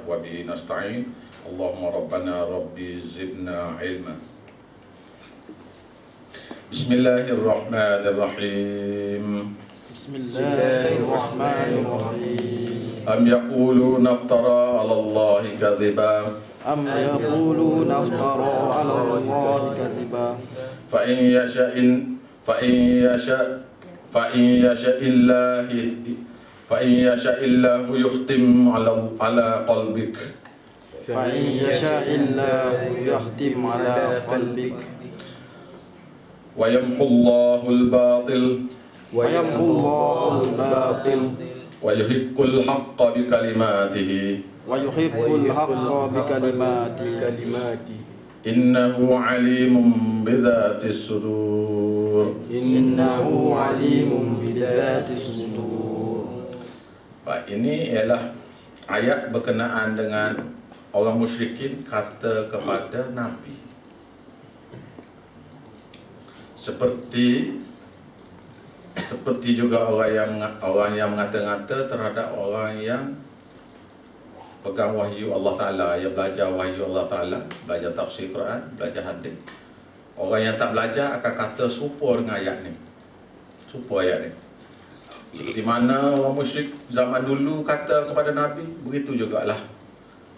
wa bihi nasta'in. Allahumma rabbana rabbi zidna ilma. Bismillahirrahmanirrahim. Bismillahirrahmanirrahim. Am yaquluna iftara 'ala Allahi kadhiba Am yaquluna iftara 'ala Allahi kadhiba fa in yasha illahu yukhtim 'ala qalbik fa in yasha'illahu yahtim 'ala qalbik wa yamhu Allahu al-batil wa yamhullahu al-batil wa yuhiqqul haqqa bi kalimatihi wa yuhibbul haqqa bi kalimati innahu 'alimun bi dhatis sudur. innahu alimun bi dhati sudur. Baik, ini ialah ayat berkenaan dengan orang musyrikin kata kepada Nabi. Seperti juga orang yang mengata-ngata terhadap orang yang pegang wahyu Allah Ta'ala, yang belajar wahyu Allah Ta'ala, belajar tafsir Quran, belajar hadis. Orang yang tak belajar akan kata serupa dengan ayat ni, serupa ayat ni. Seperti mana orang musyrik zaman dulu kata kepada Nabi, begitu jugalah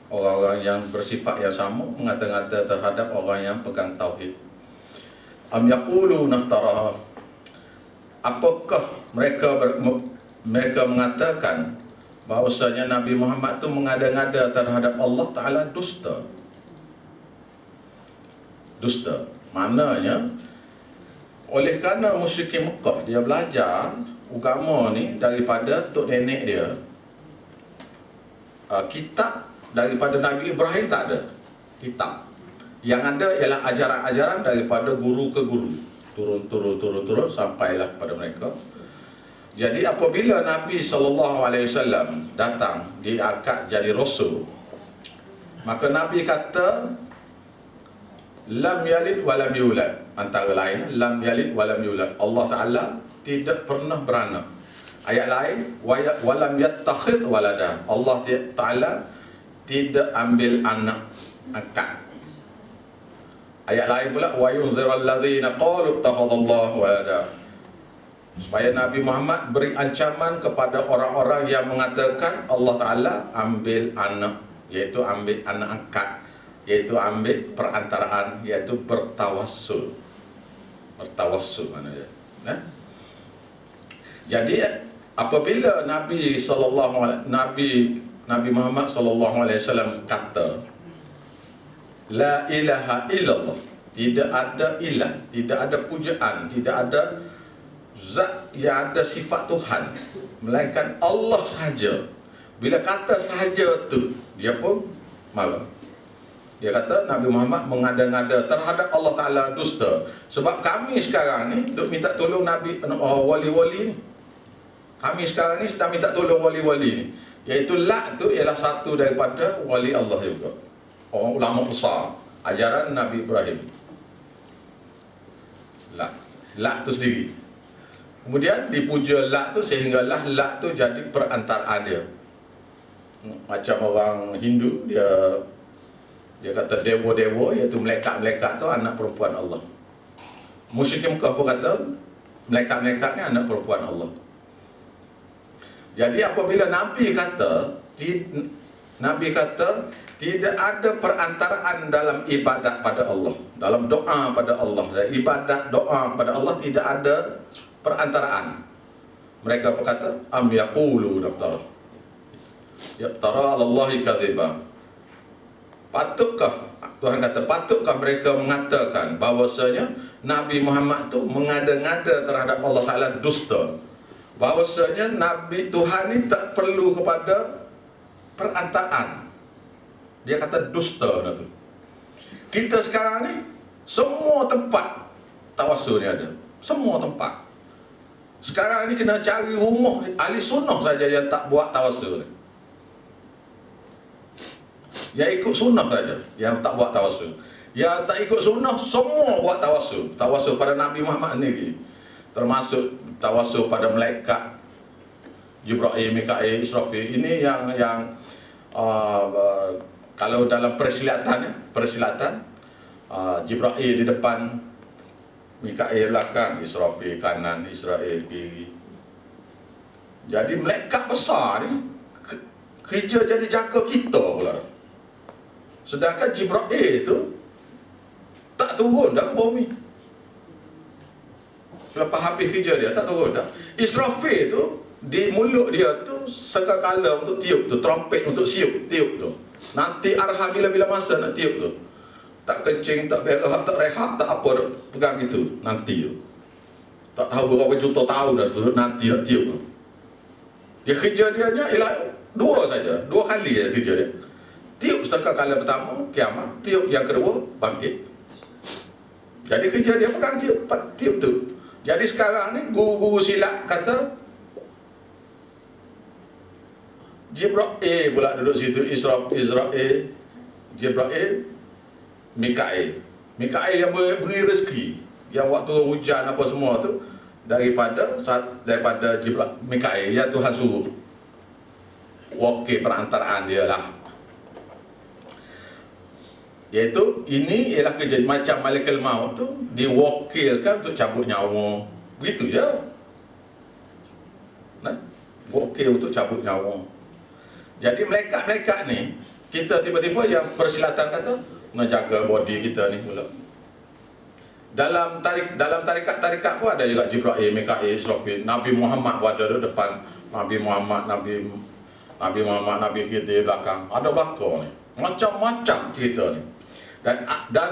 orang-orang yang bersifat yang sama mengata-ngata terhadap orang yang pegang tauhid. Am yaqulu naftara, apakah mereka mengatakan bahawasanya Nabi Muhammad tu mengada-ngada terhadap Allah Ta'ala dusta. Dusta maknanya oleh kerana musyrikin Mekah dia belajar agama ni daripada tok nenek dia, kitab daripada Nabi Ibrahim tak ada kitab. Yang ada ialah ajaran-ajaran daripada guru ke guru, turun sampailah kepada mereka. Jadi apabila Nabi SAW datang diangkat jadi rasul, maka Nabi kata lam yalid wa lam yulad. Antara lain lam yalid wa lam yulad, Allah Ta'ala tidak pernah beranak. Ayat lain wa lam yattakhidh walada, Allah Ta'ala tidak ambil anak angkat. Ayat lain pula wa yunziral ladzina qalu ittakhadallahu walada, supaya Nabi Muhammad beri ancaman kepada orang-orang yang mengatakan Allah Ta'ala ambil anak, iaitu ambil anak angkat, iaitu ambil perantaraan, iaitu bertawassul. Bertawassul mana dia? Jadi apabila Nabi Muhammad SAW kata la ilaha illallah, tidak ada ilah, tidak ada pujaan, tidak ada zat yang ada sifat Tuhan melainkan Allah sahaja. Bila kata sahaja tu, dia pun marah. Dia kata Nabi Muhammad mengada-ngada terhadap Allah Ta'ala dusta. Sebab kami sekarang ni duk minta tolong Nabi, wali-wali ni. Kami sekarang ni sedang minta tolong wali-wali ni, iaitu Lat tu ialah satu daripada wali Allah juga, orang ulama besar ajaran Nabi Ibrahim. Lat tu sendiri. Kemudian dipuja Lat tu sehinggalah Lat tu jadi perantaraan dia. Macam orang Hindu, dia kata dewa-dewa, iaitu malaikat-malaikat tu anak perempuan Allah. Musyrikin Mekah pun kata malaikat-malaikat ni anak perempuan Allah. Jadi apabila Nabi kata tidak ada perantaraan dalam ibadat pada Allah, dalam doa pada Allah, dan ibadat doa pada Allah tidak ada perantaraan. Mereka berkata am yaqulu naftara, yaftara 'ala Allahi kadhiba. Patutkah, Tuhan kata, patutkah mereka mengatakan bahawasanya Nabi Muhammad tu mengada-ngada terhadap Allah Ta'ala dusta, bahawasanya Nabi Tuhan ni tak perlu kepada perantaraan. Dia kata dusta dah tu. Kita sekarang ni semua tempat tawassul ni ada, semua tempat. Sekarang ni kena cari rumah ahli sunnah saja yang tak buat tawassul ni. Yang ikut sunnah saja yang tak buat tawassul. Yang tak ikut sunnah semua buat tawassul. Tawassul pada Nabi Muhammad ni, termasuk tawassul pada malaikat Jibril, Mikail, Israfil. Ini yang Kalau dalam persilatan Jibril di depan, Mikail belakang, Israfil kanan, Israel kiri. Jadi malaikat besar ni kerja jadi jaga kita pula. Sedangkan Jibril tu tak turun dah ke bumi. Selepas habis kerja dia tak turun dah. Israfil tu di mulut dia tu sekakala untuk tiup tu, trompet untuk tiup tu. Nanti arah bila-bila masa nak tiup tu. Tak kencing, tak berak, tak rehat, tak apa dah pegang gitu nanti tu. Tak tahu berapa juta tahun dah suruh nanti nak tiup tu. Dia kerja dia ialah dua kali je kerja dia. Tiup sekakala pertama, kiamat, tiup yang kedua, bangkit. Jadi kerja dia pegang tiup tu. Jadi sekarang ni guru-guru silat kata Jibril pula duduk situ, Israel, Jibril, Mikail yang beri rezeki, yang waktu hujan apa semua tu daripada Jibril, Mikail yang Tuhan suruh. Wakil perantaraan dia lah. Iaitu ini ialah kerja macam malaikat maut tu diwakilkan untuk cabut nyawa. Begitu je. Nah, wakil untuk cabut nyawa. Jadi malaikat-malaikat ni, kita tiba-tiba yang persilatan kata nak jaga body kita ni pula. Dalam tarikat pun ada juga Jibril, Mikail, Israfil. Nabi Muhammad pun ada di depan. Nabi Muhammad, Nabi Khidir belakang. Ada bakar ni. Macam-macam cerita ni. Dan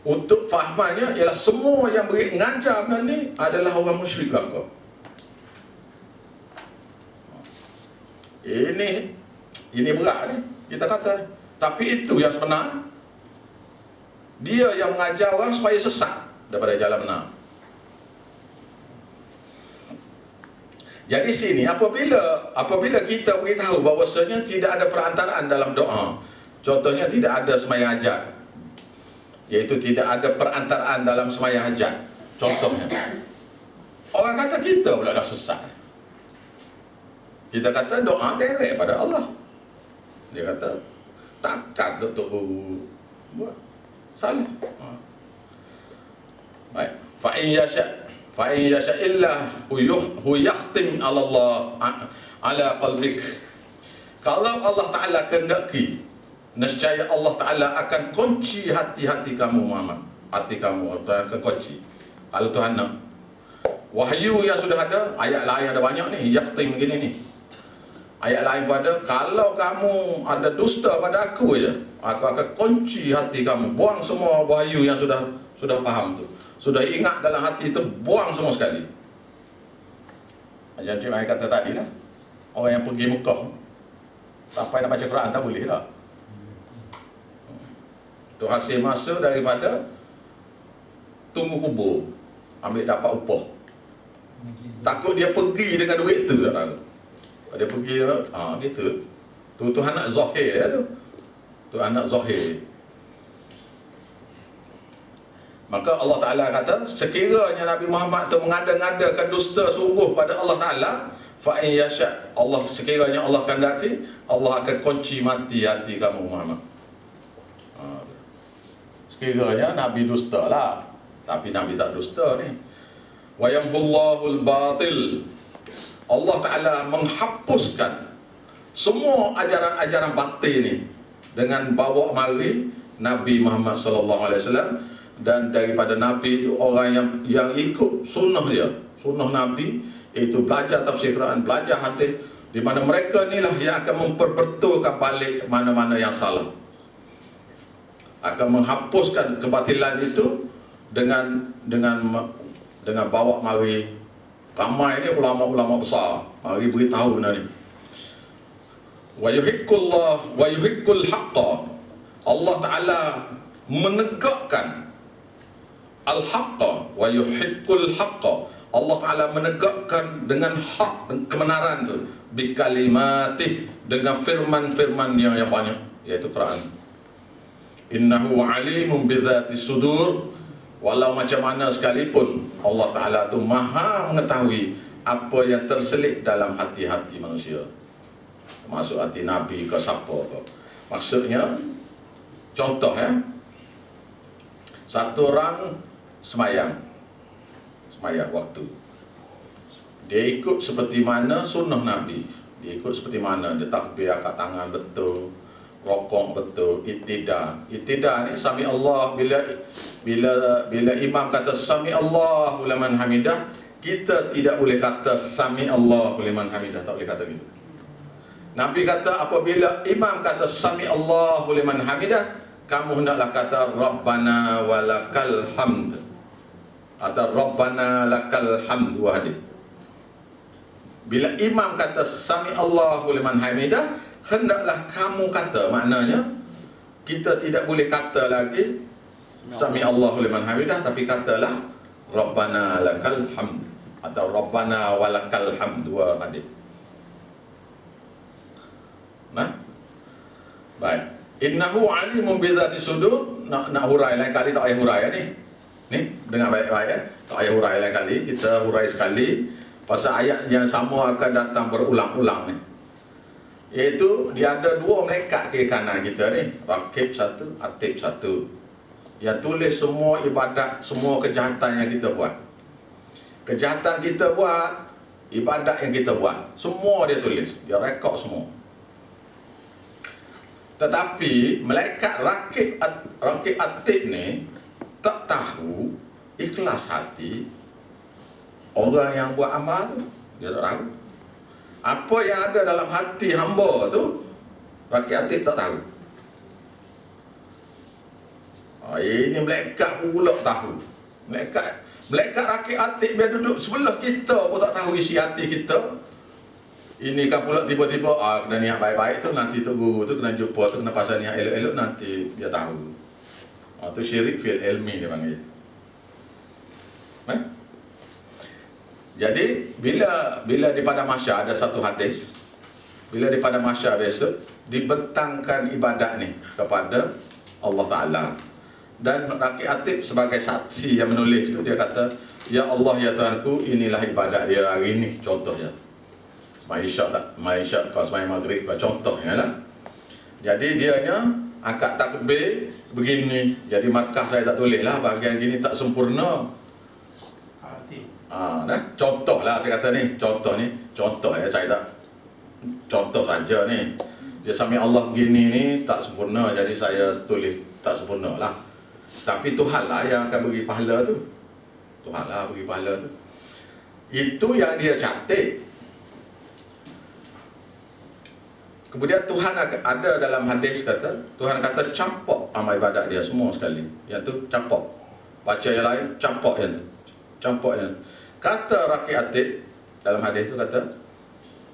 untuk fahamannya ialah semua yang beri ngajar benda ni adalah orang musyrik belaka. Ini berat ni kita kata. Tapi itu yang sebenar. Dia yang mengajar orang supaya sesat daripada jalan benar. Jadi sini apabila kita beritahu bahawasanya tidak ada perantaraan dalam doa. Contohnya tidak ada sembahyang hajat, iaitu tidak ada perantaraan dalam sembahyang hajat. Contohnya, orang kata kita pula dah sesat. Kita kata doa direct pada Allah. Dia kata takkan untuk buat salah. Baik. Fa in yasha illa hu yakhtim ala Allah ala qalbik. Kalau Allah Taala kehendaki, nescaya Allah Ta'ala akan kunci hati-hati kamu Muhammad. Hati kamu akan kunci. Kalau Tuhan nak. Wahyu yang sudah ada, ayat lain ada banyak ni, yakhtim begini ni. Ayat lain pada, kalau kamu ada dusta pada aku je, aku akan kunci hati kamu. Buang semua wahyu yang sudah faham tu. Sudah ingat dalam hati tu, buang semua sekali. Macam Cik Mai kata tadi lah. Orang yang pergi Mekah, sampai nak baca Quran tak boleh lah. Itu hasil masa daripada tunggu kubur, ambil dapat upah. Takut dia pergi dengan duit tu tak tahu. Dia pergi gitu. Tu Tuhan nak zahir ya tu. Tuhan nak zahir. Maka Allah Ta'ala kata, sekiranya Nabi Muhammad tu mengada-ngadakan dusta sungguh pada Allah Ta'ala, fa'in yasha', Allah sekiranya Allah kehendaki, Allah akan kunci mati hati kamu Muhammad. Sekiranya Nabi dusta lah, tapi Nabi tak dusta ni. Wa yamhullahul batil, Allah Ta'ala menghapuskan semua ajaran-ajaran batil ni dengan bawa mari Nabi Muhammad sallallahu alaihi wasallam. Dan daripada Nabi itu orang yang ikut sunnah dia, sunnah Nabi, iaitu belajar tafsir Quran, belajar hadis, di mana mereka inilah yang akan memperbetulkan balik mana-mana yang salah, akan menghapuskan kebatilan itu dengan bawa mari ramai ni ulama-ulama besar mari beritahu benda ni. Wa yuhiqqul haqqa, Allah Ta'ala menegakkan al-haqqa wa yuhiqqul haqqa, Allah Ta'ala menegakkan dengan hak, kebenaran tu, bi kalimatih, dengan firman-firman yang banyak, iaitu Quran. Innahu alimun bidzati sudur, walau macam mana sekalipun Allah Ta'ala tu maha mengetahui apa yang terselit dalam hati-hati manusia, termasuk hati Nabi ke siapa ke. Maksudnya, contoh ya, satu orang semayang waktu. Dia ikut seperti mana sunnah Nabi. Dia ikut seperti mana, dia takbir, angkat tangan betul, rokok betul, ittidah. Ittidah ni sami Allah, bila imam kata sami Allahu liman hamidah, kita tidak boleh kata sami Allahu liman hamidah, tak boleh kata gitu. Nabi kata apabila imam kata sami Allahu liman hamidah, kamu hendaklah kata Rabbana walakal hamd atau Rabbana lakal hamd wahdi. Bila imam kata sami Allahu liman hamidah, hendaklah kamu kata, maknanya kita tidak boleh kata lagi sami Allahu liman hamidah, tapi katalah Rabbana lakal hamd atau Rabbana walakal hamd wahdi. Nah, baik. Innahu alimun bi dzati sudur. Nak hurai lain kali, tak payah hurai ni. Ni dengar baik-baik ya. Tak payah hurai lain kali, kita hurai sekali. Pasal ayat yang sama akan datang berulang-ulang ni. Iaitu dia ada dua malaikat kiri kanan kita ni, Raqib satu, Atid satu. Yang tulis semua ibadat, semua kejahatan yang kita buat. Kejahatan kita buat, ibadat yang kita buat, semua dia tulis, dia rekod semua. Tetapi malaikat Raqib Atid ni tak tahu ikhlas hati orang yang buat amal tu. Dia tak tahu apa yang ada dalam hati hamba tu. Raqib Atid tak tahu. Ini malaikat pula tahu. Malaikat Raqib Atid biar duduk sebelah kita pun tak tahu isi hati kita. Ini kan pula tiba-tiba kena niat baik-baik tu, nanti tu guru tu kena jumpa tu, kena pasal niat elok-elok, nanti dia tahu. Tu syirik fil ilmi dia panggil. Jadi bila di padang mahsyar ada satu hadis, bila di padang mahsyar besok dibentangkan ibadat ni kepada Allah Ta'ala, dan Raqib Atid sebagai saksi yang menulis tu, dia kata, ya Allah ya Tuhanku, inilah ibadat dia hari ni, contohnya semai isyak tak, semai maghrib, contohnya lah. Jadi dianya angkat takbir begini. Jadi markah saya tak tulis lah, bahagian gini tak sempurna. Contoh lah saya kata ni, contoh ya, saya tak contoh saja ni. Dia sami Allah begini ni tak sempurna, jadi saya tulis tak sempurna lah. Tapi Tuhan lah yang akan beri pahala tu. Tuhan lah beri pahala tu. Itu yang dia catat. Kemudian Tuhan ada dalam hadis kata, Tuhan kata campur amal ibadat dia semua sekali. Yang tu campur. Baca yang lain, campur yang tu. Campur yang tu. Kata Raqib Atid dalam hadis tu kata,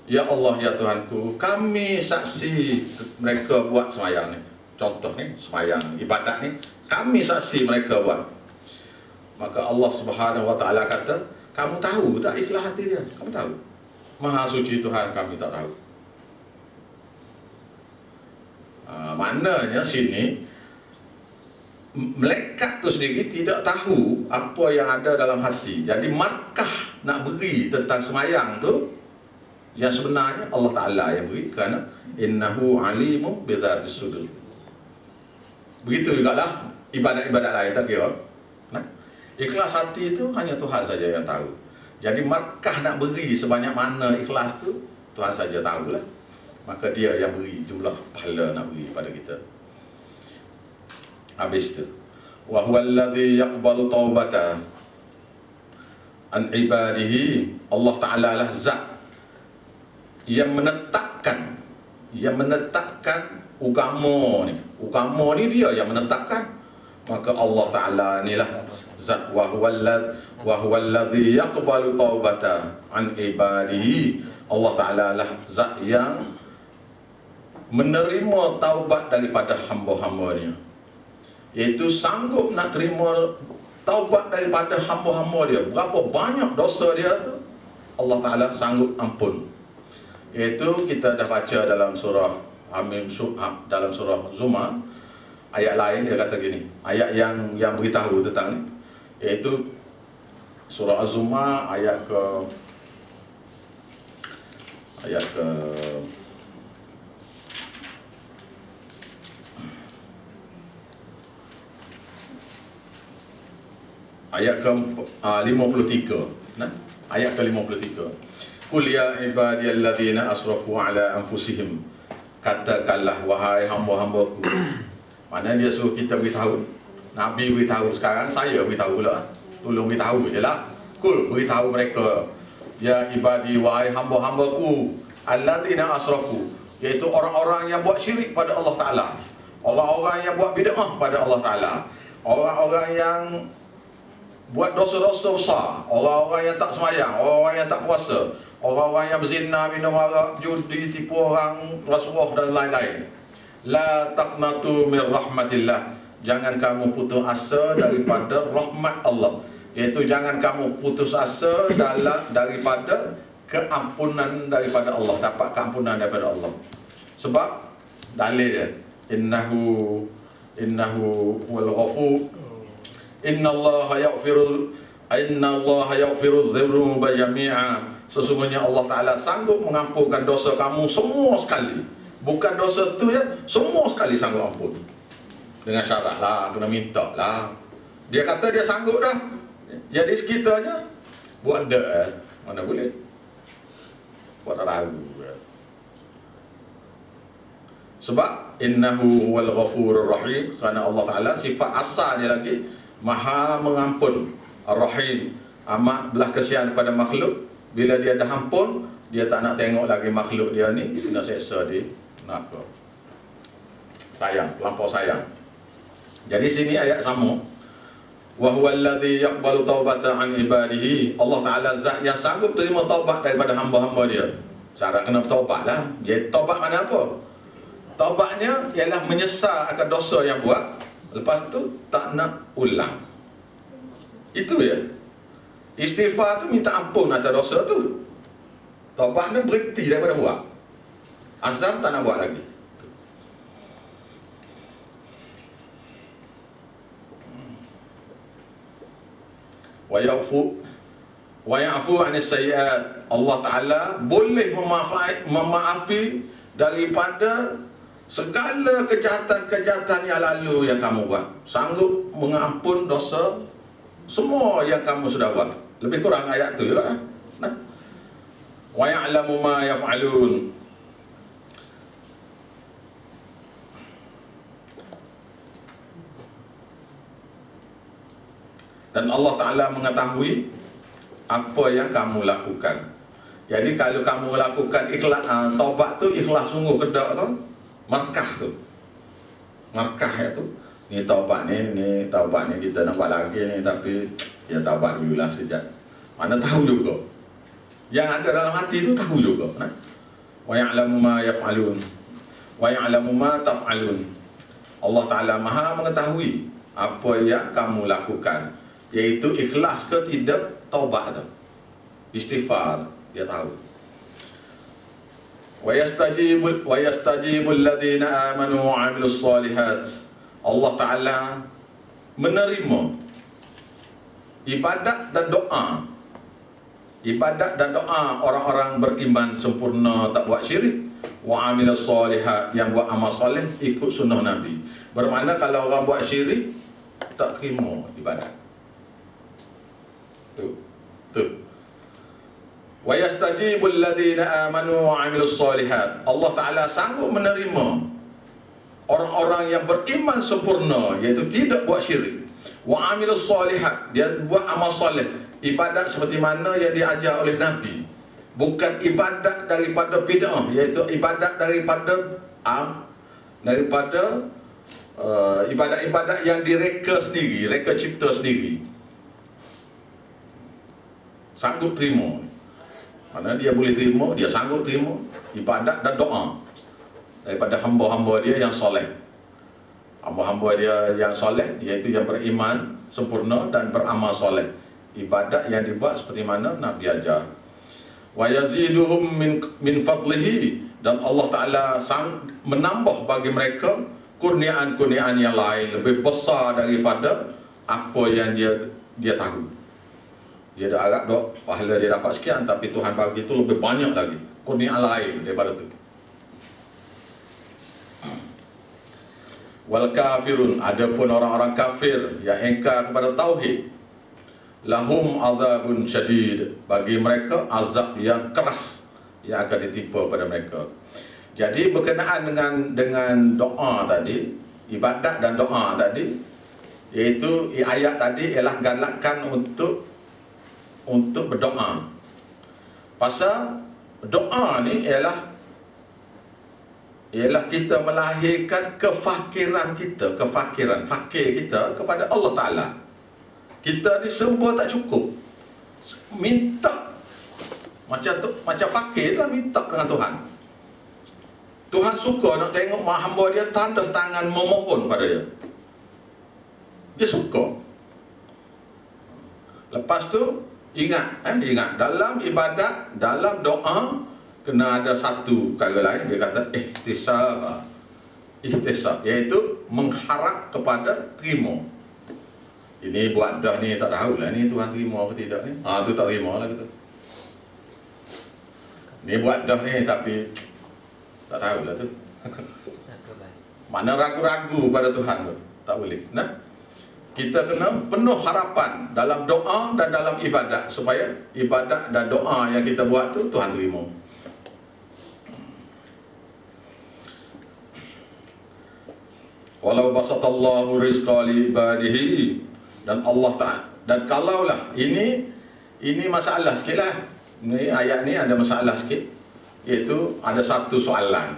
ya Allah ya Tuhanku, kami saksi mereka buat semayang ni. Contoh ni, semayang ibadat ni, kami saksi mereka buat. Maka Allah Subhanahu Wa Taala kata, kamu tahu tak ikhlas hati dia? Kamu tahu? Maha suci Tuhan, kami tak tahu. Maknanya sini malaikat tu sendiri tidak tahu apa yang ada dalam hati. Jadi markah nak beri tentang semayang tu, yang sebenarnya Allah Ta'ala yang beri, kerana innahu alimu bidzatis sudur. Begitu jugalah ibadat-ibadat lain, tak kira. Ikhlas hati itu hanya Tuhan saja yang tahu. Jadi markah nak beri sebanyak mana ikhlas tu, Tuhan saja tahulah. Maka dia yang beri jumlah pahala nak beri pada kita. Habis tu, wa huwal ladzi yaqbalu taubata an ibadihi. Allah Ta'ala lah zat yang menetapkan agama ni. Agama ni dia yang menetapkan. Maka Allah Ta'ala ni lah zat, wa huwal ladzi yaqbalu taubata an ibadihi. Allah Ta'ala lah zat yang menerima taubat daripada hamba-hambanya. Iaitu sanggup nak terima taubat daripada hamba-hamba dia. Berapa banyak dosa dia tu, Allah Ta'ala sanggup ampun. Iaitu kita dah baca dalam surah dalam surah Zumar, ayat lain dia kata gini, ayat yang beritahu tentang ni, iaitu surah Az-Zumar ayat ke ayat ke-53. Nah, ayat ke-53. Qul ya ibadiyalladzina asrafu ala anfusihim. Katakanlah wahai hamba-hambaku. Mana dia suruh kita beritahu. Nabi beritahu, sekarang saya beritahu pula. Tolong beritahu je lah. Qul, beritahu mereka. Ya ibadi, wahai hamba-hambaku, alladzina asrafu, iaitu orang-orang yang buat syirik pada Allah Ta'ala, orang-orang yang buat bid'ah pada Allah Ta'ala, orang-orang yang buat dosa-dosa besar, orang-orang yang tak semayang, orang-orang yang tak puasa, orang-orang yang berzina, minum arak, judi, tipu orang, rasuah dan lain-lain. La taqnatu min rahmatillah. Jangan kamu putus asa daripada rahmat Allah. Iaitu jangan kamu putus asa daripada keampunan daripada Allah, dapat keampunan daripada Allah. Sebab dalil dia, innahu wal ghafur, innallaha yaghfiru dhunuba jami'a. Sesungguhnya Allah Ta'ala sanggup mengampunkan dosa kamu semua sekali. Bukan dosa tu ya, semua sekali sanggup ampun. Dengan syarat lah, kena minta lah. Dia kata dia sanggup dah, jadi sekitarnya buat dak, mana boleh. Buat ragu. Sebab innahu wal ghafurur rahim, kerana Allah Ta'ala sifat asal dia lagi Maha mengampun, Ar-Rahim, amat belah kesian pada makhluk. Bila dia dah ampun, dia tak nak tengok lagi makhluk dia ni kena seksa di neraka. Sayang, terlampau sayang. Jadi sini ayat sama. Wa huwal ladzi yaqbalu taubata an ibadihi. Allah Ta'ala zat yang sanggup terima taubat daripada hamba-hamba dia. Syarat kena bertaubatlah. Dia taubat mana apa? Taubatnya ialah menyesal akan dosa yang buat, lepas tu tak nak ulang. Itu ya. Istighfar tu minta ampun atas dosa tu. Taubat ni berhenti daripada buat. Azam tak nak buat lagi. Wa ya'fu 'anis sayyi'at. Allah Ta'ala boleh memaafi daripada segala kejahatan-kejahatan yang lalu yang kamu buat. Sanggup mengampun dosa semua yang kamu sudah buat. Lebih kurang ayat tu juga. Nah. Wa ya'lamu ma yaf'alun. Dan Allah Ta'ala mengetahui apa yang kamu lakukan. Jadi kalau kamu lakukan ikhlas, taubat tu ikhlas sungguh kedak tu, markah tu. Markah itu. Ni taubat ni kita nak buat lagi ni, tapi ya taubat dululah sekejap. Mana tahu juga. Yang ada dalam hati tu tahu juga. Nah. Wa ya'lamu ma yaf'alun. Wa ya'lamu ma taf'alun. Allah Ta'ala Maha mengetahui apa yang kamu lakukan, iaitu ikhlas ke tidak taubat tu. Istighfar, dia tahu. Wa yastajibul ladzina amanu wa 'amilus solihat. Allah Ta'ala menerima ibadat dan doa. Ibadat dan doa orang-orang beriman sempurna, tak buat syirik. Wa 'amilus solihat, yang buat amal soleh ikut sunnah Nabi. Bermakna kalau orang buat syirik, tak terima ibadat. Tu. Wa yastajibul ladzina amanu wa 'amilus solihat. Allah Ta'ala sanggup menerima orang-orang yang beriman sempurna, iaitu tidak buat syirik. Wa 'amilus solihat, dia buat amal soleh, ibadat seperti mana yang diajar oleh Nabi. Bukan ibadat daripada bid'ah, iaitu ibadat daripada ibadat-ibadat yang direka sendiri, reka cipta sendiri. Sanggup terima. Mana dia boleh terima, dia sanggup terima ibadat dan doa daripada hamba-hamba dia yang soleh. Hamba-hamba dia yang soleh, iaitu yang beriman sempurna dan beramal soleh. Ibadat yang dibuat seperti mana Nabi ajar. Wa yaziduhum min fadlihi, dan Allah Ta'ala menambah bagi mereka kurniaan-kurniaan yang lain lebih besar daripada apa yang dia tahu. Dia dah harap dok pahala dia dapat sekian, tapi Tuhan bagi itu lebih banyak lagi kurniaan lain daripada itu. Wal kafirun, adapun orang-orang kafir yang engkar kepada tauhid, lahum azabun syadid, bagi mereka azab yang keras yang akan ditimpa pada mereka. Jadi berkenaan dengan doa tadi, ibadat dan doa tadi, iaitu ayat tadi ialah galakkan untuk berdoa. Pasal doa ni ialah kita melahirkan kefakiran kita, fakir kita kepada Allah Ta'ala. Kita ni semua tak cukup, minta macam fakir lah, minta dengan Tuhan. Tuhan suka nak tengok hamba dia tanda tangan memohon pada dia. Dia suka. Lepas tu ingat dalam ibadat, dalam doa kena ada satu perkara lain. Dia kata ihtisab, iaitu mengharap kepada terima. Ini buat dah ni tak tahulah ni Tuhan terima ke tidak ni. Tu tak terima lah kita. Ni buat dah ni tapi tak tahulah tu. Mana ragu-ragu pada Tuhan tu, tak boleh. Nah, kita kena penuh harapan dalam doa dan dalam ibadat, supaya ibadat dan doa yang kita buat tu Tuhan terima. Walau basatallahu rizqa li ibadihi, dan Allah Ta'ala, dan kalaulah ini masalah sikit lah. Ini ayat ni ada masalah sikit, iaitu ada satu soalan.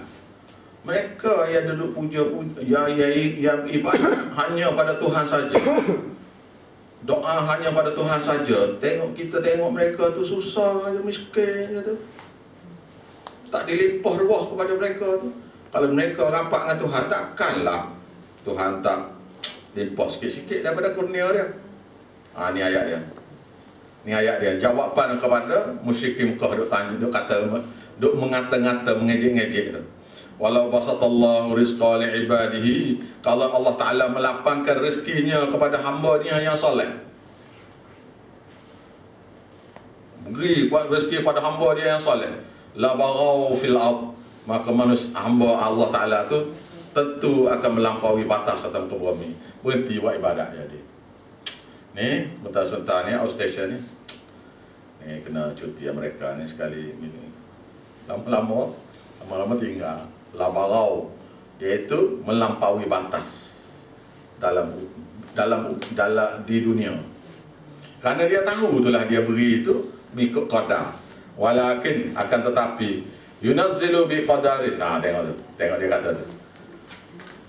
Mereka yang duduk puja-puja, yang ibadat hanya pada Tuhan saja, doa hanya pada Tuhan saja. Kita tengok mereka tu susah, miskin je tu, tak dilimpah ruah kepada mereka tu. Kalau mereka rapat dengan Tuhan, takkanlah Tuhan tak limpah sikit-sikit daripada kurnia dia. Ni ayat dia. Ni ayat dia. Jawapan kepada musyrikin Mekah duk mengata-ngata, mengejek-ngejek tu. Walau basatallahu rizqa li ibadihi, kalau Allah Ta'ala melapangkan rezekinya kepada hamba dia yang soleh, beri rezeki pada hamba dia yang soleh, la baghaw fil ard, maka manusia hamba Allah Ta'ala tu tentu akan melampaui batas atas muka bumi, berhenti buat ibadat jadi. Ni sebentar ni outstation ni kena cuti mereka ni sekali ni. Lama-lama tinggal labarau, iaitu melampaui batas dalam di dunia. Kerana dia tahu itulah dia beri itu mengikut qadar. Walakin akan tetapi yunazzilu bi qadarin. Tengok dia kata tu.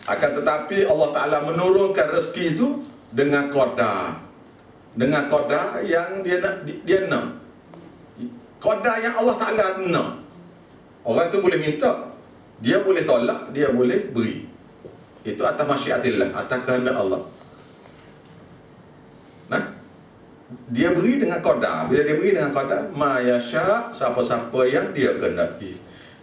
Akan tetapi Allah Ta'ala menurunkan rezeki itu dengan qadar. Dengan qadar yang dia nak. Qadar yang Allah Ta'ala nak. Orang tu boleh minta, dia boleh tolak, dia boleh beri. Itu atas masyiatillah, atas kehendak Allah. Nah, dia beri dengan qadar. Bila dia beri dengan qadar, ma yasha, siapa-siapa yang dia kehendaki.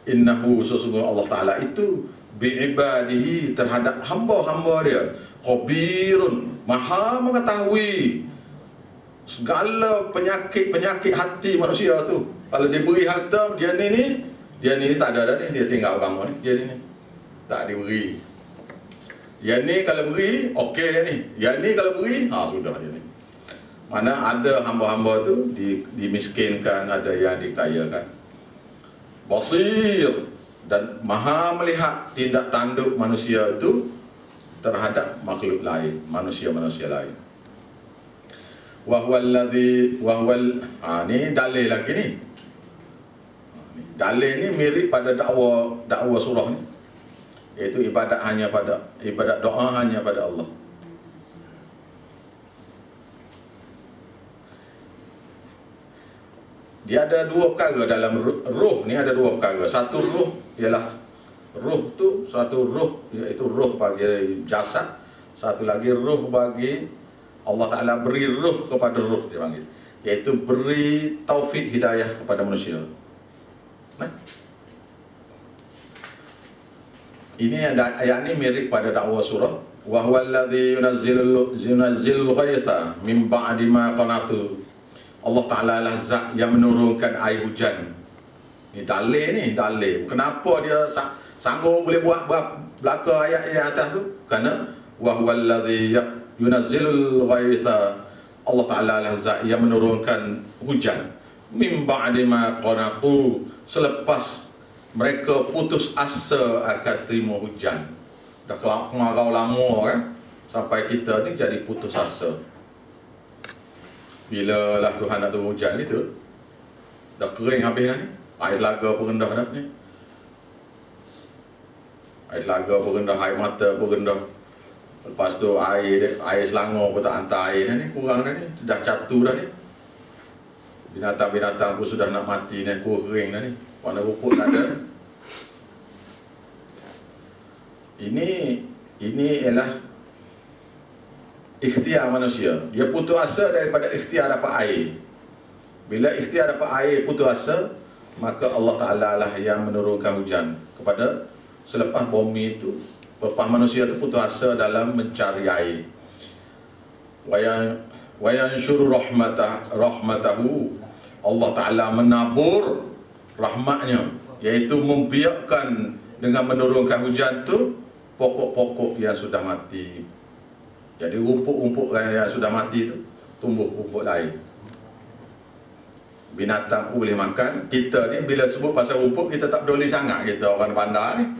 Innahu, sesungguhnya Allah Ta'ala itu bi'ibadihi, terhadap hamba-hamba dia, khabirun, maha mengetahui segala penyakit hati manusia tu. Kalau dia beri harta, dia ni tak ada dah ni, dia tinggal agama ni, dia ni tak diberi. Yang ni kalau beri, okey dia ni. Yang ni kalau beri, sudah dia ni. Mana ada hamba-hamba tu dimiskinkan, ada yang dikayakan. Basir, dan maha melihat tindak tanduk manusia itu terhadap makhluk lain, manusia-manusia lain. Ni dalil lagi ni. Dalil ni mirip pada dakwa surah ni, iaitu ibadat doa hanya pada Allah. Dia ada dua perkara dalam ruh ni, ada dua perkara. Satu ruh ialah ruh tu, satu ruh iaitu ruh bagi jasad, satu lagi ruh bagi Allah Ta'ala beri ruh kepada ruh, dia panggil, iaitu beri taufik hidayah kepada manusia. Ini ayat ni mirip pada dakwa surah wa huwal ladzi yunazzilul ghaitha min ba'di ma qanatu. Allah Ta'ala lah zat yang menurunkan air hujan. Ni dalil. Kenapa dia sanggup boleh buat belaka ayat di atas tu? Kerana wa huwal ladzi yunazzilul ghaitha, Allah Ta'ala lah zat yang menurunkan hujan min ba'di ma qanatu, selepas mereka putus asa akan terima hujan. Dah kemarau lama kan, sampai kita ni jadi putus asa. Bila lah Tuhan nak turun hujan itu, dah kering habis dah ni, air telaga pun rendah dah ni, air telaga pun rendah, air mata pun rendah. Lepas tu air Selangor pun tak hantar air dah ni, kurang dah ni, dah catu dah ni. Binatang-binatang pun sudah nak mati ni, kering dah ni, warna rumput tak ada. Ini ialah ikhtiar manusia. Dia putus asa daripada ikhtiar dapat air. Bila ikhtiar dapat air putus asa, maka Allah Ta'ala lah yang menurunkan hujan kepada selepas bumi itu. Lepas manusia itu putus asa dalam mencari air. Wa yanshuru rahmatahu, Allah Ta'ala menabur rahmatnya, iaitu membiarkan dengan menurunkan hujan tu pokok-pokok yang sudah mati. Jadi rumput-rumput yang sudah mati tu tumbuh rumput lain. Binatang pun boleh makan. Kita ni bila sebut pasal rumput, kita tak peduli sangat, kita orang bandar ni.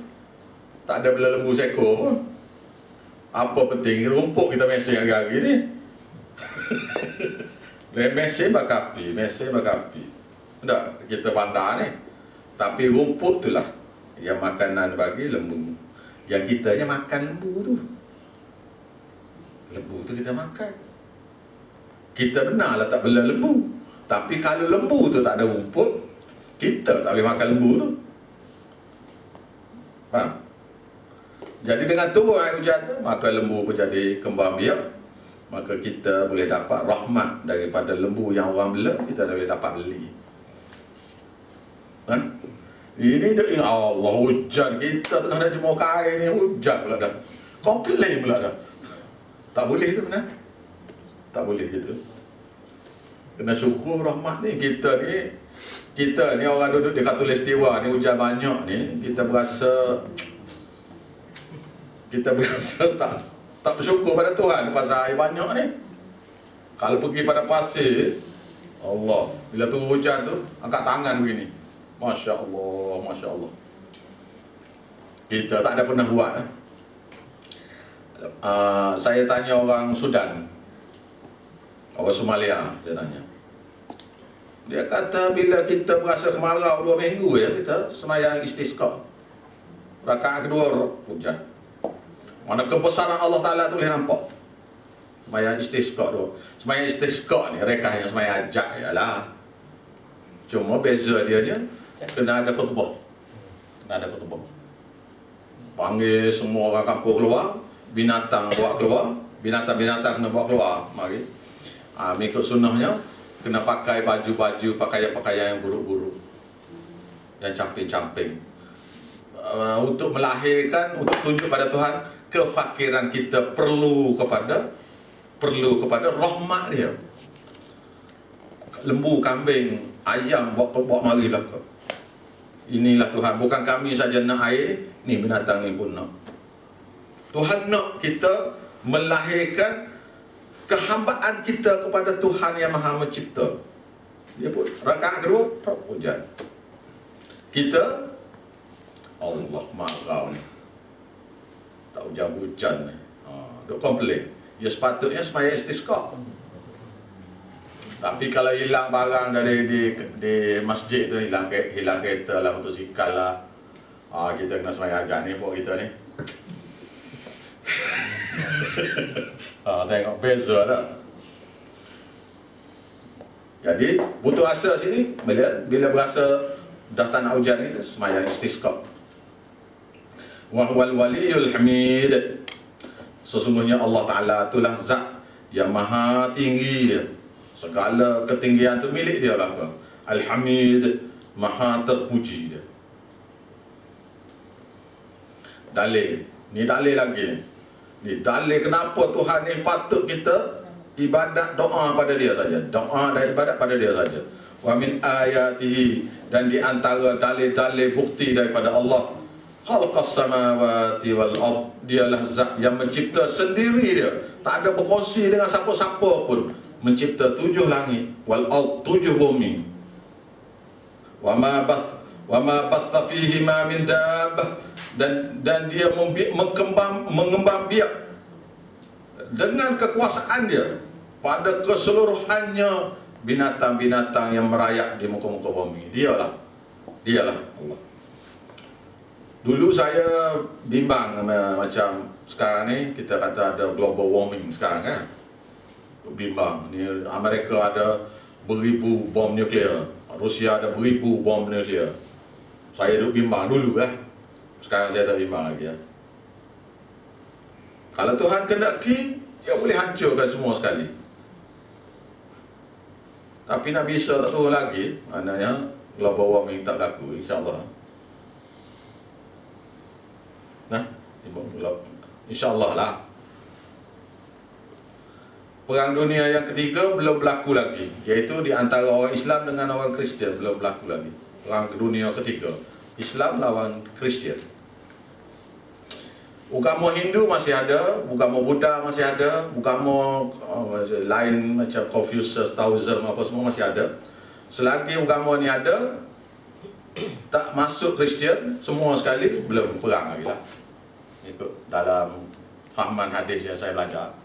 Tak ada bila lembu seekor pun. Apa penting rumput kita mesej hari-hari ni. Mesej bakar api. Tak, kita bandar ni. Tapi rumput tu lah yang makanan bagi lembu. Yang kitanya makan lembu tu. Lembu tu kita makan. Kita benarlah tak bela lembu. Tapi kalau lembu tu tak ada rumput, kita tak boleh makan lembu tu. Faham? Jadi dengan turun air hujan tu, maka lembu pun jadi kembang biak. Maka kita boleh dapat rahmat daripada lembu yang orang bela, kita boleh dapat beli. Ha? Ini dia, ya Allah, hujan. Kita tengah nak jemur kain ni, hujan pula dah. Komplain pula dah. Tak boleh tu benar. Tak boleh gitu. Kena syukur rahmat ni. Kita ni orang duduk di Khatulistiwa ni, hujan banyak ni, kita berasa tak bersyukur pada Tuhan pasal air banyak ni. Kalau pergi pada pasir, Allah, bila turun hujan tu, angkat tangan begini. Masya Allah, Masya Allah. Kita tak ada pernah buat. Saya tanya orang Sudan, orang Somalia, saya tanya. Dia kata bila kita berasa kemarau 2 minggu ya, kita semayang istisqa. Rakaat kedua hujan. Mana kebesaran Allah Ta'ala tu boleh nampak. Semayang istisqa tu. Semayang istisqa ni, rekah yang semayang ajak ialah. Cuma beza dia kena ada khutbah. Panggil semua orang kampung keluar, binatang bawa keluar, binatang kena bawa keluar, mari. Mengikut sunnahnya, kena pakai baju-baju, pakaian-pakaian yang buruk-buruk, yang camping-camping. Untuk melahirkan, untuk tunjuk pada Tuhan, kefakiran kita perlu kepada rahmat dia. Lembu, kambing, ayam bawa mari belakang. Inilah Tuhan, bukan kami saja nak air ni, binatang ni pun nak. Tuhan nak kita melahirkan kehambaan kita kepada Tuhan yang Maha Mencipta. Dia pun rakaat kedua hujan. Kita Allah marau ni, tak hujan ni, duk komplain. Ya sepatutnya semaya istisqa. Tapi kalau hilang barang dari di masjid tu, hilang kereta lah, motosikal lah, kita kena semaya ajak ni pun kita ni. Tengok beza tak? Jadi butuh asa sini, bila berasa dah tak nak hujan ni, semaya istisqa. Wa huwal waliyul hamid. Sesungguhnya Allah Ta'ala itulah zat yang maha tinggi. Segala ketinggian tu milik dia lah. Al-Hamid, maha terpuji dia. Dalil. Ni dalil lagi ni. Ni dalil kenapa Tuhan ni patut kita ibadat doa pada dia saja. Doa dan ibadat pada dia saja. Wa min ayatihi, dan di antara dalil-dalil bukti daripada Allah, khalqas samawati wal ard, dialah zat yang mencipta sendiri dia, tak ada berkongsi dengan siapa-siapa pun. mencipta 7 langit wal ard, 7 bumi. Wa ma batha fihi ma min dabbah, dan dia mengembang biak dengan kekuasaan dia pada keseluruhannya binatang-binatang yang merayak di muka-muka bumi. Dialah Allah. Dulu saya bimbang macam sekarang ni kita kata ada global warming sekarang kan. Bimbang ni, Amerika ada beribu bom nuklear, Rusia ada beribu bom nuklear. Saya duk bimbang dulu lah. Sekarang saya tak bimbang lagi ya. Kalau Tuhan kendaki, dia boleh hancurkan semua sekali. Tapi Nabi Isa tak suruh lagi, maknanya global warming tak berlaku, insya-Allah. Nah, insya-Allah lah. Perang dunia yang ketiga belum berlaku lagi, iaitu di antara orang Islam dengan orang Kristian belum berlaku lagi. Perang dunia ketiga, Islam lawan Kristian. Agama Hindu masih ada, agama Buddha masih ada, agama lain macam Confucius, Taoism apa semua masih ada. Selagi agama ni ada, tak masuk Kristian semua sekali, belum perang lagi lah. Ikut dalam fahaman hadis yang saya belajar.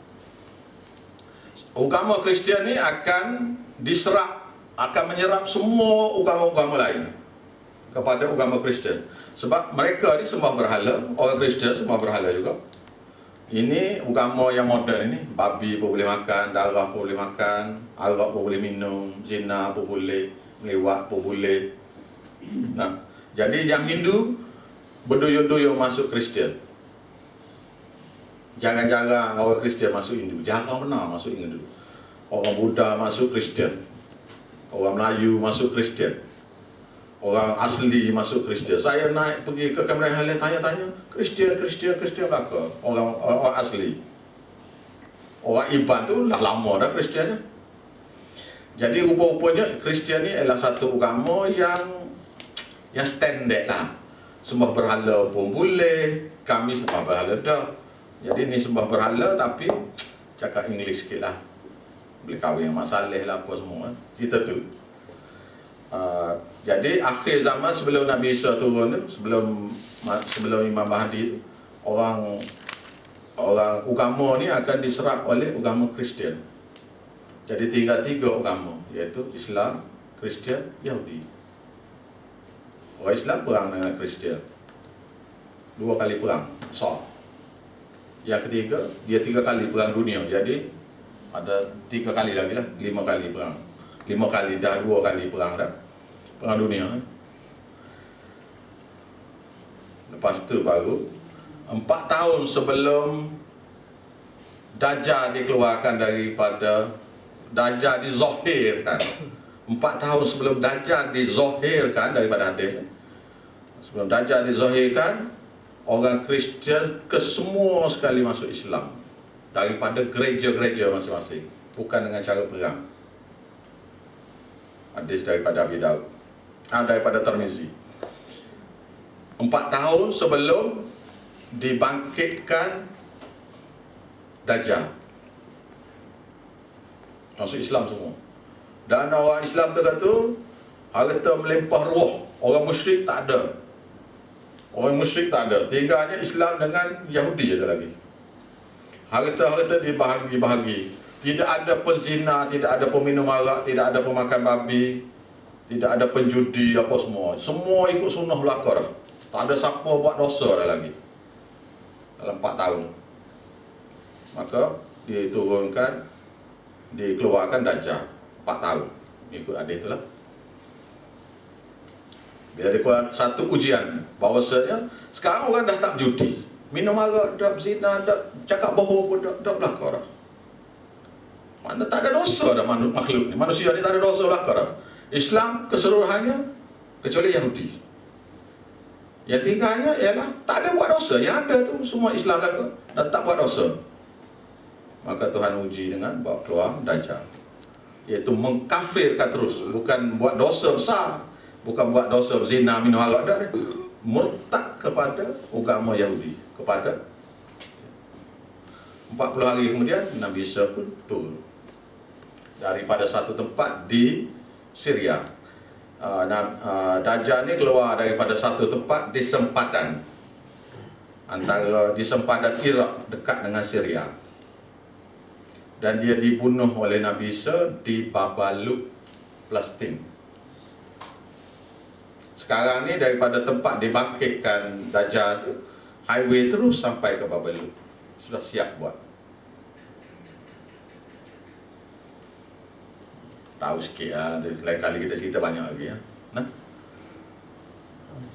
Agama Kristian ni akan diserap, akan menyerap semua agama-agama lain kepada agama Kristian. Sebab mereka ni sembah berhala, orang Kristian sembah berhala juga. Ini agama yang moden ini, babi pun boleh makan, darah pun boleh makan, arak pun boleh minum, zina pun boleh, melewat pun boleh. Nah, jadi yang Hindu berduyun-duyun masuk Kristian. Jarang-jarang orang Kristian masuk Hindu, jarang benar masuk Hindu. Orang Buddha masuk Kristian, orang Melayu masuk Kristian, orang asli masuk Kristian. Saya naik pergi ke Cameron Highland, tanya-tanya Kristian belaka, orang asli. Orang Iban tu dah lama dah Kristiannya. Jadi rupa-rupanya Kristian ni adalah satu agama yang standard lah. Sembah berhala pun boleh, kami sembah berhala dah. Jadi ni sembah berhala tapi cakap English sikit lah. Boleh kahwin dengan Mak Saleh lah apa semua. Kita tu. Jadi akhir zaman sebelum Nabi Isa turun, sebelum Imam Mahdi, orang agama ni akan diserap oleh agama Kristian. Jadi tinggal 3 agama, iaitu Islam, Kristian, Yahudi. Orang Islam perang dengan Kristian 2 kali perang besar. Yang ketiga, dia 3 kali perang dunia. Jadi ada 3 kali lagi lah, 5 kali perang. 5 kali dah, 2 kali perang dah, perang dunia. Lepas tu baru 4 tahun sebelum Dajjal dikeluarkan daripada, Dajjal dizahirkan. 4 tahun sebelum Dajjal dizahirkan daripada hadis. Sebelum Dajjal dizahirkan, orang Kristian kesemua sekali masuk Islam daripada gereja-gereja masing-masing, bukan dengan cara perang. Hadis daripada Abi Daud, daripada Tirmizi. 4 tahun sebelum dibangkitkan Dajjal, masuk Islam semua. Dan orang Islam tu kata harta melimpah ruah. Orang musyrik tak ada. Orang musyrik tak ada. Tinggalnya Islam dengan Yahudi ada lagi. Harta-harta dibahagi-bahagi. Tidak ada pezina, tidak ada peminum arak, tidak ada pemakan babi, tidak ada penjudi apa semua. Semua ikut sunnah belaka dah. Tak ada siapa buat dosa dah lagi dalam 4 tahun. Maka diturunkan, dikeluarkan Dajjal 4 tahun. Ikut hadis itulah. Bila dia keluar satu ujian, bahawasanya sekarang orang dah tak judi, minum arak, dah berzina, dah cakap bohong pun dah belaka dah. Mana tak ada dosa dah makhluk ni. Manusia ni tak ada dosa belaka dah. Islam keseluruhannya kecuali Yahudi. Yang tinggalnya ialah tak ada buat dosa. Yang ada tu semua Islam belaka dan tak buat dosa. Maka Tuhan uji dengan bawa keluar Dajjal, iaitu mengkafirkan terus, bukan buat dosa besar, bukan buat dosa berzina, minum arak dah, murtad kepada agama Yahudi, kepada 40 hari kemudian Nabi Isa pun turun. daripada satu tempat di Syria. Dajjal ni keluar daripada satu tempat di sempadan, antara di sempadan Iraq dekat dengan Syria. Dan dia dibunuh oleh Nabi Isa di Babaluk, Palestin. Sekarang ni daripada tempat dibangkitkan Dajjal tu, highway terus sampai ke Babaluk. Sudah siap buat. Tahu sikit lah, lain kali kita cerita banyak lagi ya. Nah?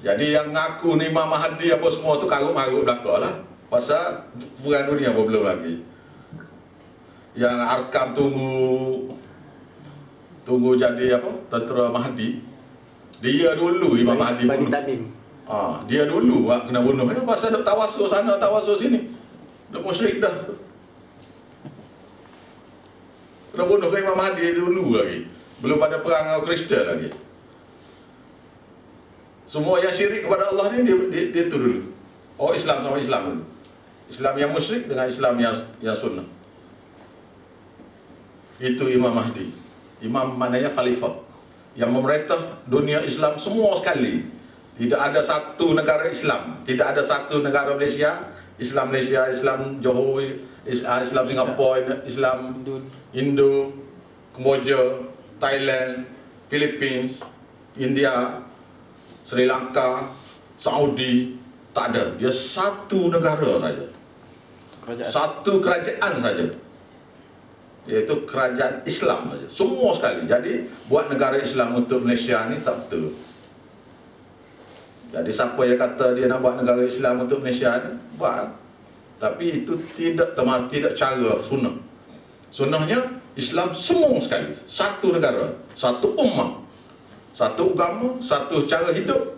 Jadi yang ngaku ni Imam Mahdi apa semua tu karut-marut belakang lah. Pasal perang dunia apa belum lagi. Yang Arkam tunggu jadi apa? Tentera Mahdi. Dia dulu Imam Mahdi Bani bunuh. Tamim. Dia dulu kena bunuh. Pasal duk tawasul sana, tawasul sini. Duk musyrik dah. Kena bunuh ke Imam Mahdi dulu lagi. Belum pada perang Kristen lagi. Semua yang syirik kepada Allah ni dia tu dulu. Oh, Islam sama Islam dulu. Islam yang musyrik dengan Islam yang sunnah. Itu Imam Mahdi. Imam maknanya khalifah yang memerintah dunia Islam semua sekali. Tidak ada satu negara Islam, tidak ada satu negara Malaysia, Islam Malaysia, Islam Johor, Islam Singapura, Islam Indo, Kemboja, Thailand, Philippines, India, Sri Lanka, Saudi, tak ada. Dia satu negara saja. Satu kerajaan saja. Iaitu kerajaan Islam saja. Semua sekali. Jadi buat negara Islam untuk Malaysia ni tak betul. Jadi siapa yang kata dia nak buat negara Islam untuk Malaysia ni, buat. Tapi itu tidak cara sunnah. Sunnahnya Islam semua sekali. Satu negara, satu ummah, satu agama, satu cara hidup.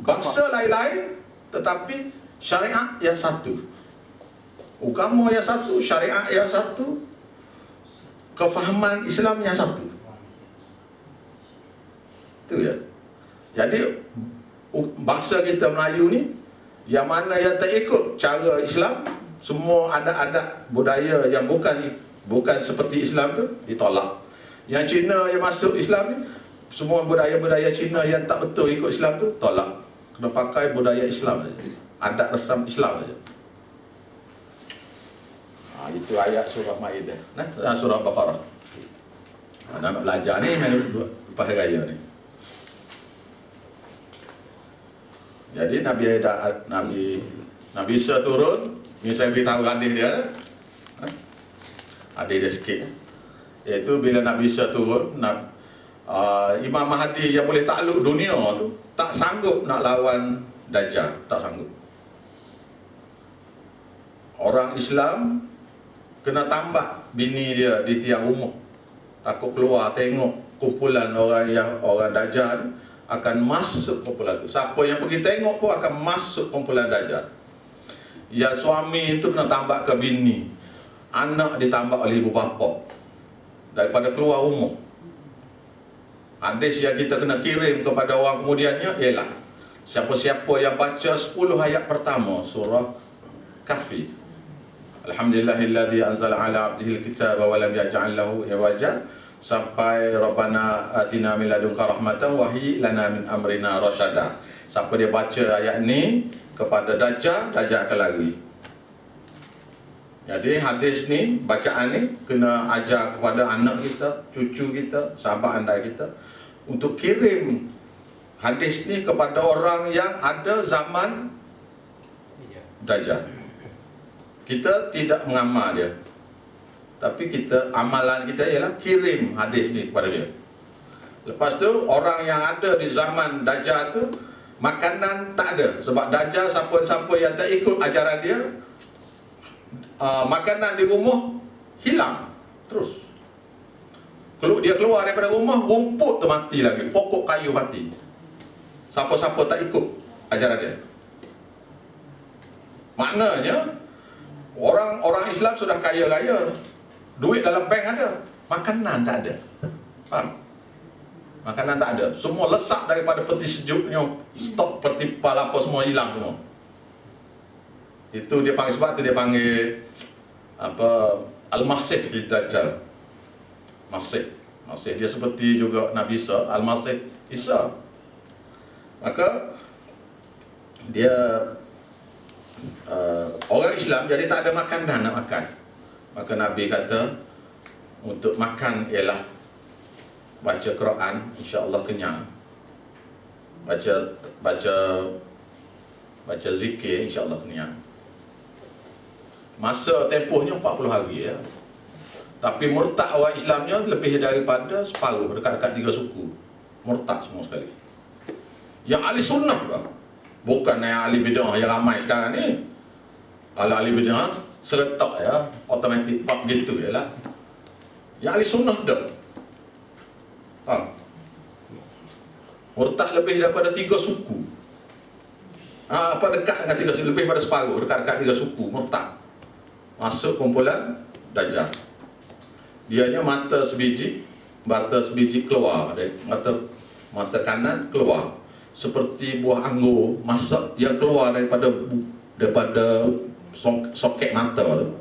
Bangsa lain-lain tetapi syariat yang satu. Agama yang satu, syariat yang satu, kefahaman Islam yang satu. Itu ya. Jadi bangsa kita Melayu ni, yang mana yang tak ikut cara Islam, semua adat-adat budaya yang bukan seperti Islam tu ditolak. Yang Cina yang masuk Islam ni, semua budaya-budaya Cina yang tak betul ikut Islam tu tolak. Kena pakai budaya Islam saja, adat resam Islam saja. Itu ayat surah Maidah, surah Baqarah. Nak belajar ni main lepas hari raya ni. Jadi Nabi Isa turun, ni saya beritahu adik dia. Adik dia sikit. Iaitu bila Nabi Isa turun, Imam Mahdi yang boleh takluk dunia tu tak sanggup nak lawan Dajjal, tak sanggup. Orang Islam kena tambak bini dia di tiang rumah. Takut keluar tengok kumpulan orang Dajjal akan masuk kumpulan itu. Siapa yang pergi tengok pun akan masuk kumpulan Dajjal. Yang suami itu kena tambak ke bini, anak ditambak oleh ibu bapa daripada keluar rumah. Hadis yang kita kena kirim kepada orang kemudiannya ialah siapa-siapa yang baca 10 ayat pertama surah Kahfi. Alhamdulillahilladzi anzala ala abdihi alkitaba wa lam yaj'al lahu iwaja, sampai Rabbana atina min ladunka rahmatan wa hayyi lana min amrina rasyada. Siapa dia baca ayat ni kepada Dajjal akan lari. Jadi hadis ni, bacaan ni kena ajar kepada anak kita, cucu kita, sahabat anda kita untuk kirim hadis ni kepada orang yang ada zaman Dajjal. Kita tidak mengamal dia, tapi amalan kita ialah kirim hadis ni kepada dia. Lepas tu orang yang ada di zaman Dajjal tu makanan tak ada, sebab Dajjal siapa-siapa yang tak ikut ajaran dia, makanan di rumah hilang terus. Kalau dia keluar daripada rumah, rumput tu mati lagi, pokok kayu mati. Siapa-siapa tak ikut ajaran dia. Maknanya orang Islam sudah kaya-kaya, duit dalam bank ada, makanan tak ada. Faham? Makanan tak ada, semua lesak daripada peti sejuknya, stok peti pala apa semua hilang semua. Itu dia panggil, sebab tu dia panggil apa, Al-Masih Dajjal. Masih. Masih dia seperti juga Nabi Isa, Al-Masih Isa. Maka dia orang Islam jadi tak ada makanan nak makan. Maka Nabi kata untuk makan ialah baca Quran, insya-Allah kenyang. Baca zikir, insya-Allah kenyang. Masa tempohnya 40 hari ya. Tapi murtad orang Islamnya lebih daripada separuh, dekat-dekat 3 suku. Murtad semua sekali. Yang ahli sunnah pula. Bukan yang ahli bid'ah yang ramai sekarang ni. Kalau ahli bid'ah seretak ya, automatic pop gitu je lah. Yang ahli sunnah dah. Murtad lebih daripada 3 suku. Dekat dengan 3 suku, lebih daripada separuh, dekat-dekat 3 suku murtad. Masuk kumpulan Dajjal. Dianya mata sebiji keluar dari mata kanan keluar seperti buah anggur masak yang keluar daripada soket mata tu.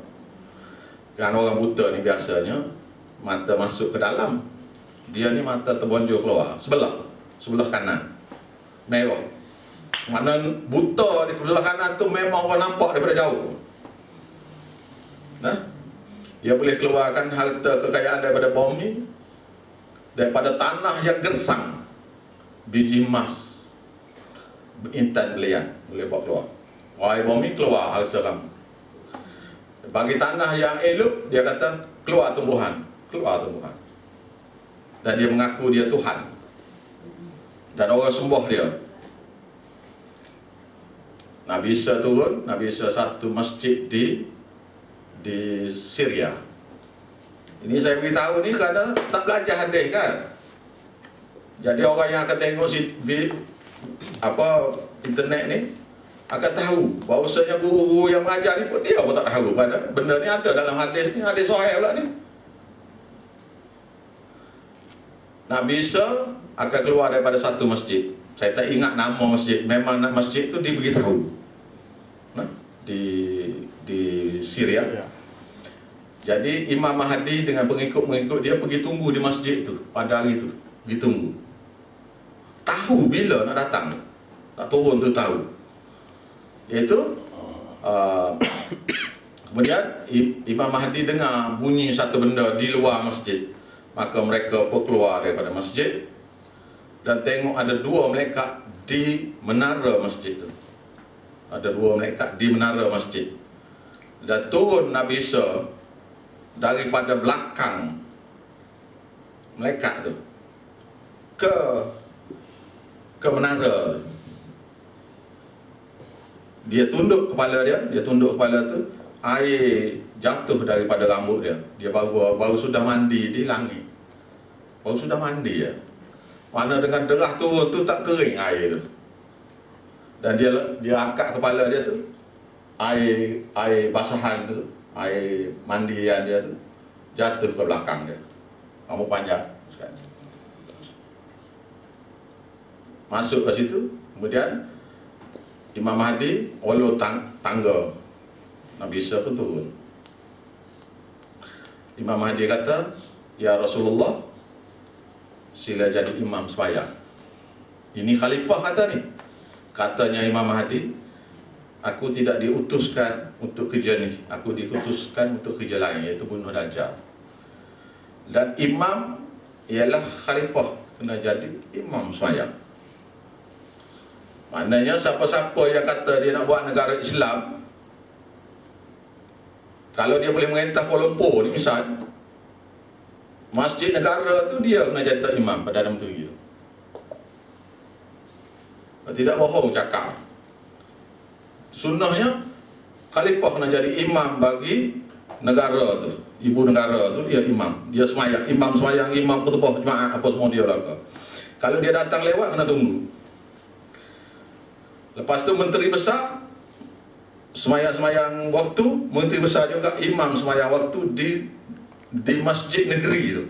Kan orang buta ni biasanya mata masuk ke dalam, dia ni mata terbonjol keluar sebelah kanan merah. Makna buta di sebelah kanan tu memang orang nampak daripada jauh. Dia boleh keluarkan harta kekayaan daripada bumi, daripada tanah yang gersang, biji emas, intan belian boleh bawa keluar. Wahai bumi, keluar harta kamu. Bagi tanah yang elok, dia kata keluar tumbuhan. Dan dia mengaku dia Tuhan. Dan orang sembah dia. Nabi Isa turun, Nabi Isa satu masjid di Syria. Ini saya beritahu ni kerana tak belajar hadis kan. Jadi orang yang akan tengok internet ni akan tahu bahawasanya guru-guru yang mengajar ni pun dia pun tak tahu pada benda ni ada dalam hadis ni, hadis sahih pula ni. Nabi Isa akan keluar daripada satu masjid. Saya tak ingat nama masjid. Memang masjid tu diberitahu di Syria. Jadi Imam Mahdi dengan pengikut-pengikut dia pergi tunggu di masjid tu pada hari tu, pergi tunggu. Tahu bila nak datang, tak turun tu tahu. Iaitu kemudian Imam Mahdi dengar bunyi satu benda di luar masjid. Maka mereka pun keluar daripada masjid dan tengok ada 2 malaikat di menara masjid tu. Ada 2 malaikat di menara masjid. Dan turun Nabi Isa daripada belakang malaikat tu ke menara. Dia tunduk kepala tu, air jatuh daripada rambut dia. Dia baru sudah mandi di langit. Baru sudah mandi ya. Mana dengan derah turun tu tak kering air tu. Dan dia angkat kepala dia tu, air basahan tu, air mandian dia tu jatuh ke belakang dia. Rambut panjang sekali. Masuk ke situ, kemudian Imam Mahdi ulur tangga. Nabi Isa pun turun. Imam Mahdi kata, "Ya Rasulullah, sila jadi imam sembahyang." Ini khalifah kata ni. Katanya Imam Mahdi, "Aku tidak diutuskan untuk kerja ni. Aku diutuskan untuk kerja lain, iaitu bunuh Dajjal." Dan imam ialah khalifah, kena jadi imam sembahyang. Maknanya siapa-siapa yang kata dia nak buat negara Islam, kalau dia boleh merintah Kuala Lumpur ni misal, masjid negara tu dia kena jadi imam Perdana Menteri tu. Tidak bohong cakap. Sunnahnya khalifah kena jadi imam bagi negara tu. Ibu negara tu dia imam. Dia semayang, imam semayang, imam khutbah jemaah apa semua dia lakukan. Kalau dia datang lewat kena tunggu. Lepas tu menteri besar semayang-semayang waktu, menteri besar juga imam semayang waktu di masjid negeri tu.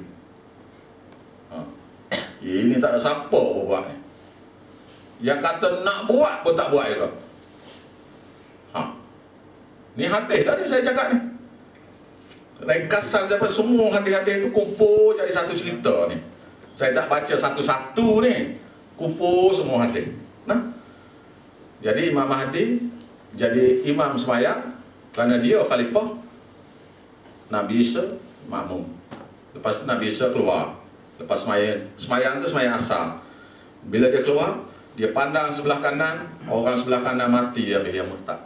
Ini tak ada siapa buat ni. Yang kata nak buat pun tak buat juga. Ni hadis dah ni saya cakap ni. Ringkasan siapa semua hadis-hadis itu kumpul jadi satu cerita ni. Saya tak baca satu-satu ni. Kumpul semua hadis. Nah. Jadi Imam Mahdi jadi imam sembahyang kerana dia khalifah. Nabi Isa makmum. Lepas tu Nabi Isa keluar. Lepas sembahyang tu sembahyang asar. Bila dia keluar, dia pandang sebelah kanan, orang sebelah kanan mati habis yang murtad.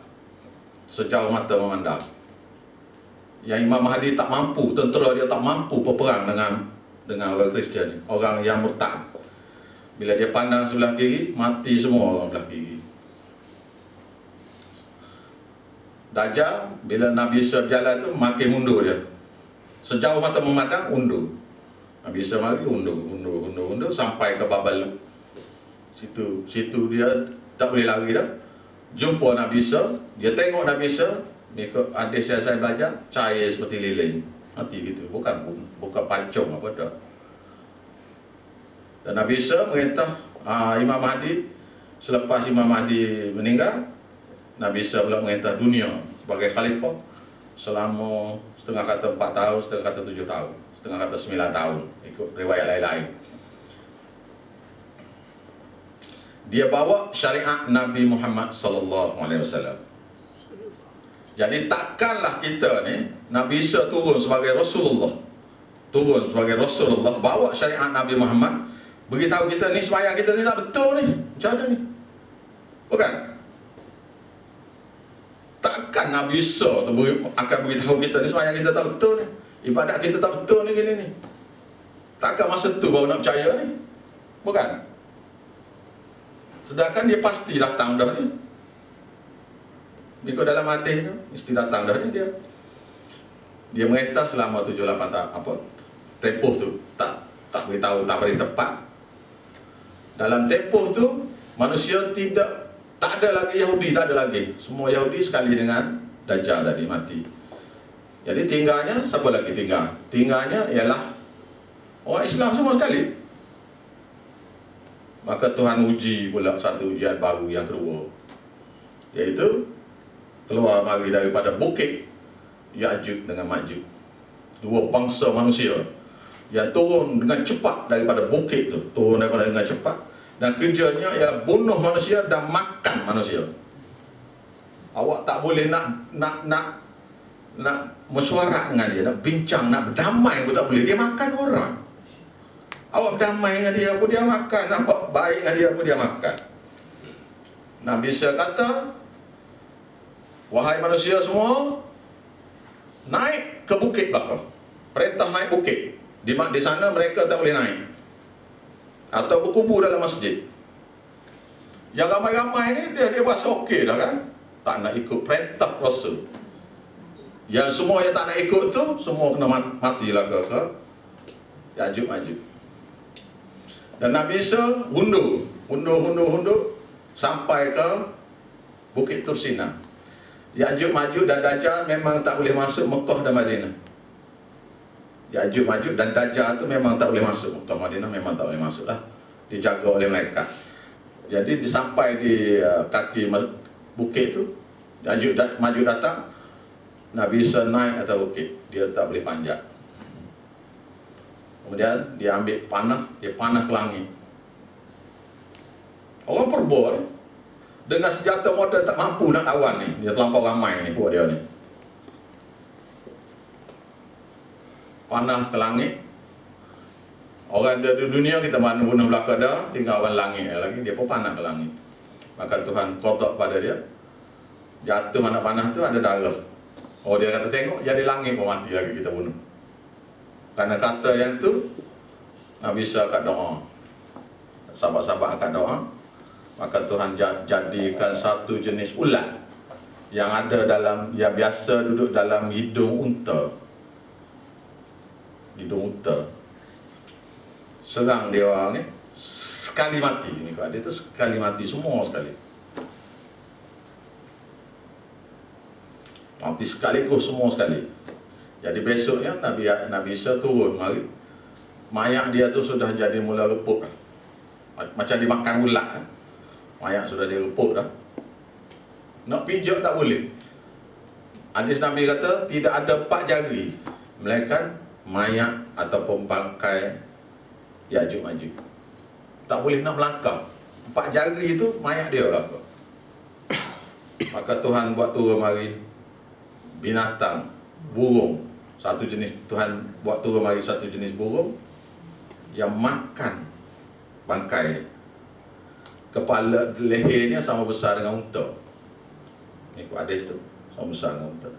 Sejauh mata memandang. Yang Imam Mahdi tak mampu, tentera dia tak mampu berperang dengan orang Kristian, orang yang murtad. Bila dia pandang sebelah kiri, mati semua orang sebelah kiri. Dajjal, bila Nabi Isa berjalan tu makin mundur dia. Sejauh mata memandang, undur. Nabi Isa mari undur sampai ke Babal. Situ dia tak boleh lari dah. Jumpa Nabi Isa, dia tengok Nabi Isa, ikut hadis yang saya belajar, cair seperti lilin. Mati gitu, bukan pancung apa dah. Dan Nabi Isa merintah Imam Mahdi, selepas Imam Mahdi meninggal, Nabi Isa pula merintah dunia sebagai khalifah selama setengah kata 4 tahun, setengah kata 7 tahun, setengah kata 9 tahun, ikut riwayat lain-lain. Dia bawa syariat Nabi Muhammad sallallahu alaihi wasallam. Jadi takkanlah kita ni, Nabi Isa turun sebagai Rasulullah, bawa syariat Nabi Muhammad, beritahu kita ni sembahyang kita ni tak betul ni, macam mana ni? Bukan? Takkan Nabi Isa tu akan beritahu kita ni sembahyang kita tak betul ni, ibadat kita tak betul ni gini ni. Takkan masa tu baru nak percaya ni? Bukan? Sedangkan dia pasti datang dah ni. Ikut dalam hadis tu, mesti datang dah ni dia. Dia merintah selama 7-8 tahun tempoh tu tak beritahu, tak beri tepat. Dalam tempoh tu manusia tak ada lagi Yahudi, tak ada lagi. Semua Yahudi sekali dengan Dajjal tadi mati. Jadi tinggalnya siapa lagi tinggal? Tinggalnya ialah orang Islam semua sekali. Maka Tuhan uji pula satu ujian baru yang kedua, iaitu keluar mari daripada bukit Ya'juj dengan Ma'juj, dua bangsa manusia yang turun dengan cepat daripada bukit tu, dengan cepat, dan kerjanya ialah bunuh manusia dan makan manusia. Awak tak boleh nak mesyuarat dengan dia, nak bincang, nak berdamai pun tak boleh. Dia makan orang. Awak berdamai dengan dia pun dia makan, nak buat baik dengan dia pun dia makan. Nabi Isa kata, wahai manusia semua, naik ke bukit belakang. Perintah naik bukit. Di sana mereka tak boleh naik, atau berkubur dalam masjid. Yang ramai-ramai ni dia rasa okey dah kan, tak nak ikut perintah Rasul. Yang semua yang tak nak ikut tu semua kena matilah ke Ya'juj Ma'juj. Dan Nabi Isa hundur sampai ke Bukit Tursina. Ya'juj Ma'juj dan Dajjal memang tak boleh masuk Mekah dan Madinah. Ya'juj Ma'juj dan Dajjal tu memang tak boleh masuk Mekah Madinah, memang tak boleh masuk lah. Dijaga oleh mereka. Jadi sampai di kaki bukit tu, Ya'juj Ma'juj datang, Nabi Isa naik atas bukit, dia tak boleh panjat. Kemudian dia ambil panah, dia panah ke langit. Orang Purba ni dengan senjata moden tak mampu nak lawan ni. Dia terlampau ramai ni buat dia ni. Panah ke langit. Orang di dunia kita mana bunuh belaka dah, tinggal orang langit lagi, dia pun panah ke langit. Maka Tuhan kotak pada dia. Jatuh anak panah tu ada darah. Oh, dia kata tengok jadi langit pun mati lagi kita bunuh. Karena kata yang tu Nabi Isa akad doa, sahabat-sahabat akad doa, maka Tuhan jadikan satu jenis ulat yang ada dalam, yang biasa duduk dalam hidung unta. Hidung unta. Serang dia orang ni, sekali mati. Ni dia tu sekali mati, semua sekali. Mati sekaligus semua sekali. Jadi besoknya Nabi Isa turun mari. Mayat dia tu sudah jadi mula reput. Macam dimakan ulat. Mayat sudah dia reput dah. Nak pijak tak boleh. Hadis Nabi kata tidak ada 4 jari melainkan mayat ataupun bangkai Ya'juj Ma'juj. Tak boleh nak melangkah. 4 jari itu mayat dia lah. Maka Tuhan buat turun mari binatang, burung, satu jenis. Tuhan buat turun mari satu jenis burung yang makan bangkai. Kepala lehernya sama besar dengan unta. Ikut hadis tu, sama besar dengan unta.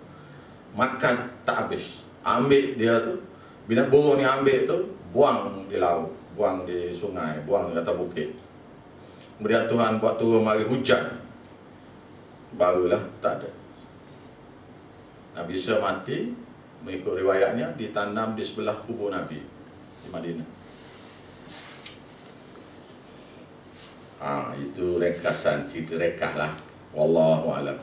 Makan tak habis. Ambil dia tu, binatang burung ni ambil tu, buang di laut, buang di sungai, buang di atas bukit. Kemudian Tuhan buat turun mari hujan. Barulah tak ada. Nabi Isa mati, mengikut riwayatnya, ditanam di sebelah kubur Nabi di Madinah. Itu ringkasan cerita rekah lah. Wallahu a'lam.